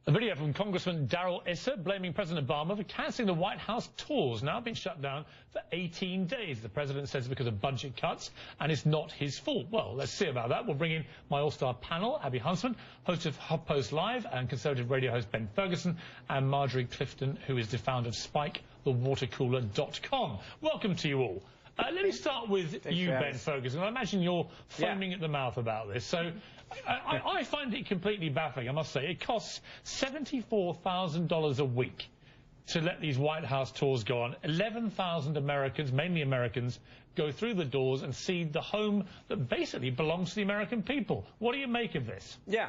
A video from Congressman Darrell Issa blaming President Obama for cancelling the White House tours. Now been shut down for 18 days. The president says because of budget cuts, and it's not his fault. Well, let's see about that. We'll bring in my all-star panel, Abby Huntsman, host of HuffPost Live, and conservative radio host Ben Ferguson, and Marjorie Clifton, who is the founder of SpikeTheWaterCooler.com. Welcome to you all. Let me start with you, Ben Ferguson. I imagine you're foaming at the mouth about this. So I find it completely baffling, I must say. It costs $74,000 a week to let these White House tours go on. 11,000 Americans, mainly Americans, go through the doors and see the home that basically belongs to the American people. What do you make of this? Yeah.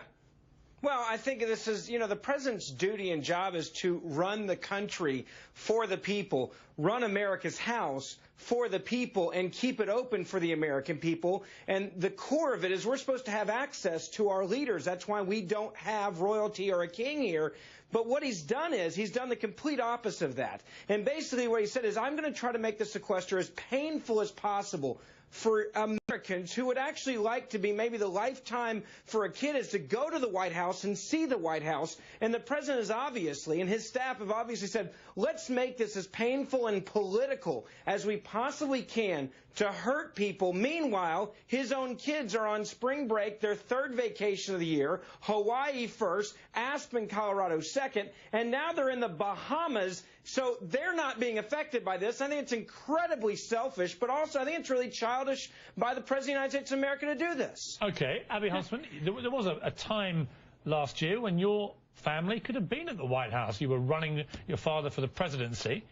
Well, I think this is, the president's duty and job is to run the country for the people, run America's house for the people, and keep it open for the American people. And the core of it is we're supposed to have access to our leaders. That's why we don't have royalty or a king here. But what he's done is he's done the complete opposite of that. And basically what he said is, I'm going to try to make the sequester as painful as possible for Americans who would actually like to be, maybe the lifetime for a kid is to go to the White House and see the White House. And the president is obviously, and his staff have obviously said, let's make this as painful and political as we possibly can to hurt people. Meanwhile, his own kids are on spring break, their third vacation of the year, Hawaii first, Aspen, Colorado second, and now they're in the Bahamas. So they're not being affected by this. I think it's incredibly selfish, but also I think it's really childish by the President of the United States of America to do this. Okay, Abby Huntsman, there was a time last year when your family could have been at the White House. You were running your father for the presidency.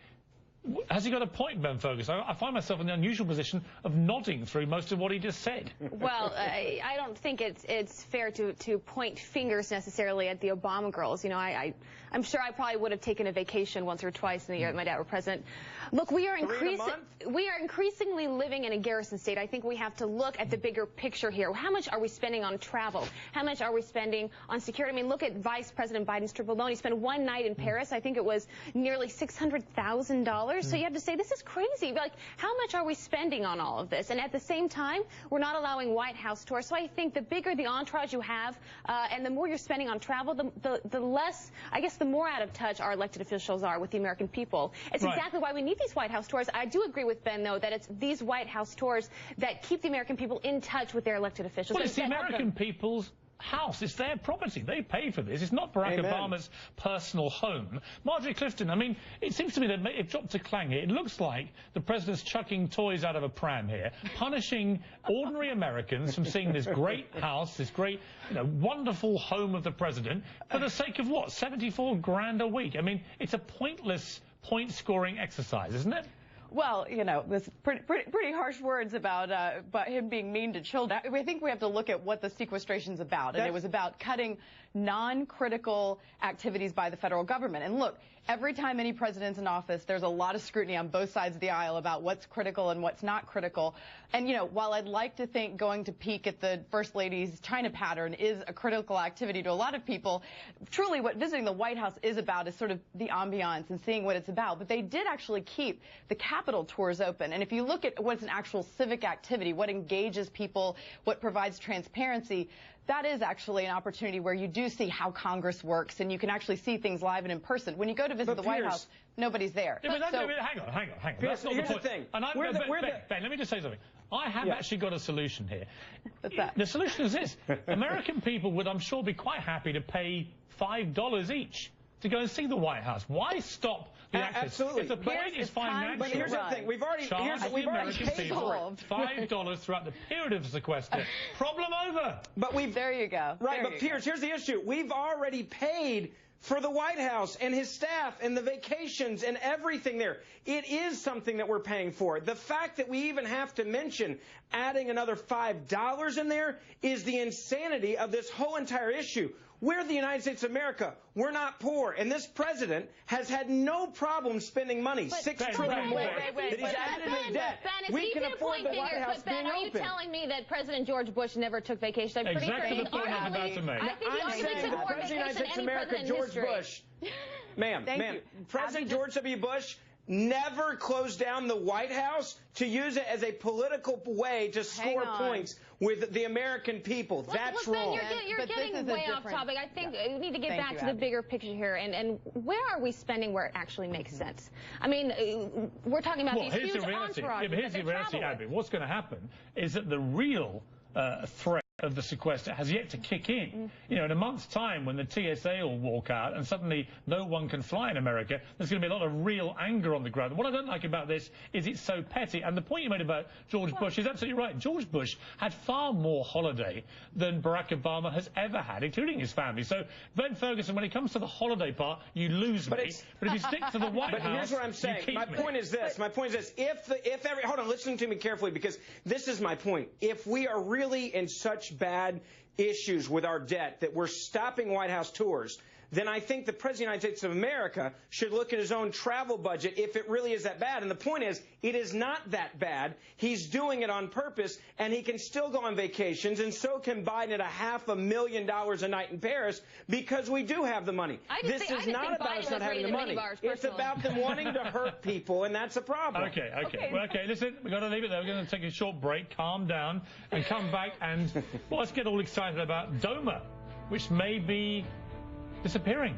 Has he got a point, Ben Ferguson? I find myself in the unusual position of nodding through most of what he just said. Well, I don't think it's fair to point fingers necessarily at the Obama girls. I'm sure I probably would have taken a vacation once or twice in the year that my dad were president. Look, we are increasingly living in a garrison state. I think we have to look at the bigger picture here. How much are we spending on travel? How much are we spending on security? I mean, look at Vice President Biden's trip alone. He spent one night in Paris. I think it was nearly $600,000. So you have to say, this is crazy. Like, how much are we spending on all of this? And at the same time, we're not allowing White House tours. So I think the bigger the entourage you have, and the more you're spending on travel, the less, I guess, the more out of touch our elected officials are with the American people. It's exactly why we need these White House tours. I do agree with Ben, though, that it's these White House tours that keep the American people in touch with their elected officials. Well, it's the American people's house. It's their property. They pay for this. It's not Barack Obama's personal home. Marjorie Clifton, I mean, it seems to me that it dropped a clang here. It looks like the president's chucking toys out of a pram here, punishing ordinary Americans from seeing this great house, this great, wonderful home of the president, for the sake of what? 74 grand a week. I mean, it's a pointless point-scoring exercise, isn't it? Well, there's pretty harsh words about him being mean to children. I think we have to look at what the sequestration's about, and it was about cutting non-critical activities by the federal government. And look, every time any president's in office, there's a lot of scrutiny on both sides of the aisle about what's critical and what's not critical. And, while I'd like to think going to peek at the First Lady's China pattern is a critical activity to a lot of people, truly what visiting the White House is about is sort of the ambiance and seeing what it's about. But they did actually keep the Capitol tours open. And if you look at what's an actual civic activity, what engages people, what provides transparency, that is actually an opportunity where you do see how Congress works, and you can actually see things live and in person. When you go to visit the White House, nobody's there. Yeah, hang on. That's not the point. Thing. And Ben, let me just say something. I have actually got a solution here. What's that? The solution is this. American people would, I'm sure, be quite happy to pay $5 each to go and see the White House. Why stop the access? Absolutely. If the point is financial, but here's the thing. We've already paid for it. $5 throughout the period of sequester. Problem over. But there you go. Right, but Piers, here's the issue. We've already paid for the White House and his staff and the vacations and everything there. It is something that we're paying for. The fact that we even have to mention adding another $5 in there is the insanity of this whole entire issue. We're the United States of America. We're not poor. And this president has had no problem spending money, $6 trillion more, that he's added into debt. We can afford the White House being open. Are you telling me that President George Bush never took vacation? I'm exactly the point I was about to make. I'm saying the President of the United States of America, George Bush, ma'am, President George W. Bush never closed down the White House to use it as a political way to score points with the American people. That's wrong. You're getting way off topic. I think we need to get back to the bigger picture here. And where are we spending where it actually makes sense? I mean, we're talking about these huge entourages. Here's the reality, Abby. What's going to happen is that the real threat of the sequester has yet to kick in. You know, in a month's time, when the TSA will walk out and suddenly no one can fly in America, there's going to be a lot of real anger on the ground. What I don't like about this is it's so petty. And the point you made about George Bush is absolutely right. George Bush had far more holiday than Barack Obama has ever had, including his family. So, Ben Ferguson, when it comes to the holiday part, you lose me. But if you stick to the White House, here's what I'm saying. My point is this. Hold on, listen to me carefully, because this is my point. If we are really in such bad issues with our debt that we're stopping White House tours, then I think the President of the United States of America should look at his own travel budget if it really is that bad. And the point is, it is not that bad. He's doing it on purpose, and he can still go on vacations, and so can Biden at $500,000 a night in Paris, because we do have the money. This is not about us not having the money. It's about them wanting to hurt people, and that's a problem. Okay, listen, we've got to leave it there. We're going to take a short break, calm down, and come back and, well, let's get all excited about DOMA, which may be disappearing.